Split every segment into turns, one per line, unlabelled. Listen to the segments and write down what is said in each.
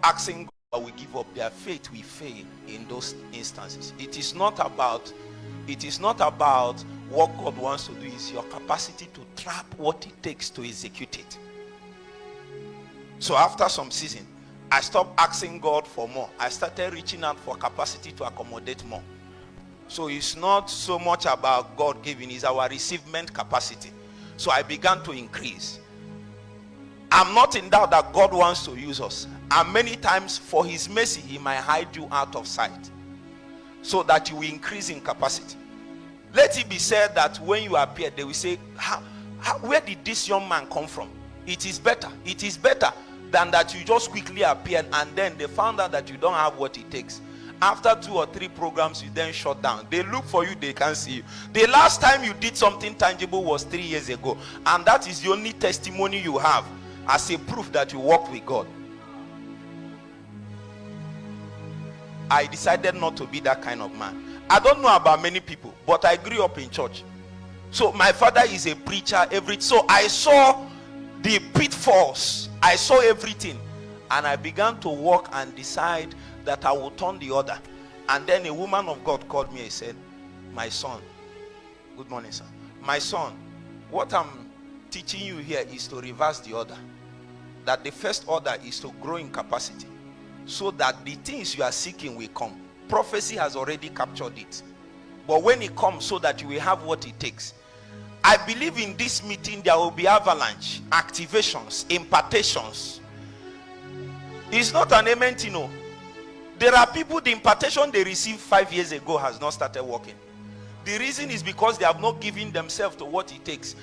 asking God, we give up. Their faith will fail in those instances. It is not about what God wants to do. It's your capacity to trap what it takes to execute it. So after some season, I stopped asking God for more. I started reaching out for capacity to accommodate more. So it's not so much about God giving, it's our receivement capacity. So I began to increase. I'm not in doubt that God wants to use us. And many times for his mercy, he might hide you out of sight so that you will increase in capacity. Let it be said that when you appear, they will say, where did this young man come from? It is better than that you just quickly appeared and then they found out that you don't have what it takes. After 2 or 3 programs, you then shut down. They look for you, they can't see you. The last time you did something tangible was 3 years ago, and that is the only testimony you have as a proof that you walked with God. I decided not to be that kind of man. I don't know about many people, but I grew up in church. So my father is a preacher. So I saw the pitfalls. I saw everything. And I began to walk and decide that I will turn the other. And then a woman of God called me and said, my son, good morning, sir. My son, what I'm teaching you here is to reverse the order. That the first order is to grow in capacity, so that the things you are seeking will come. Prophecy has already captured it. But when it comes, so that you will have what it takes. I believe in this meeting there will be avalanche, activations, impartations. It's not an amen, you know. There are people, the impartation they received 5 years ago has not started working. The reason is because they have not given themselves to what it takes.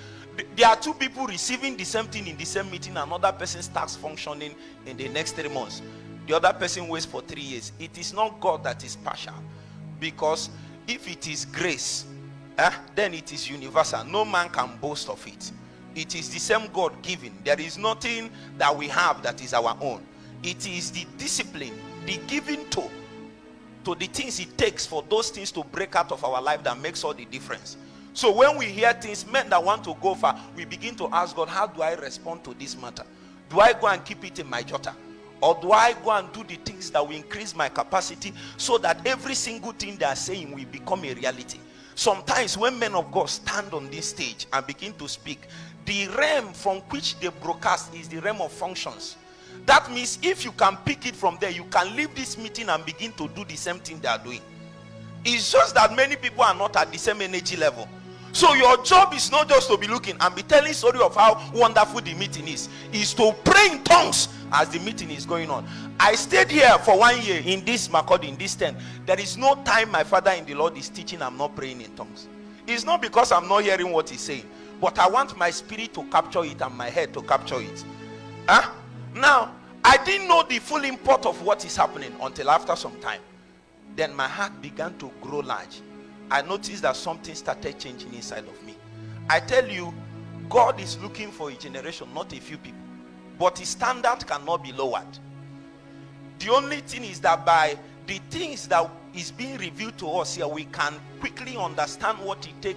There are 2 people receiving the same thing in the same meeting. Another person starts functioning in the next 3 months. The other person waits for 3 years. It is not God that is partial. Because if it is grace, then it is universal. No man can boast of it. It is the same God giving. There is nothing that we have that is our own. It is the discipline, the giving to the things it takes for those things to break out of our life that makes all the difference. So when we hear things, men that want to go far, we begin to ask God, how do I respond to this matter? Do I go and keep it in my jotter? Or do I go and do the things that will increase my capacity so that every single thing they are saying will become a reality? Sometimes when men of God stand on this stage and begin to speak, the realm from which they broadcast is the realm of functions. That means if you can pick it from there, you can leave this meeting and begin to do the same thing they are doing. It's just that many people are not at the same energy level. So your job is not just to be looking and be telling story of how wonderful the meeting is to pray in tongues as the meeting is going on. I stayed here for 1 year in this Makurdi, in this tent. There is no time my father in the Lord is teaching, I'm not praying in tongues. It's not because I'm not hearing what he's saying, but I want my spirit to capture it and my head to capture it. Now, I didn't know the full import of what is happening until after some time. Then my heart began to grow large. I noticed that something started changing inside of me. I tell you, God is looking for a generation, not a few people. But his standard cannot be lowered. The only thing is that by the things that is being revealed to us here, we can quickly understand what it takes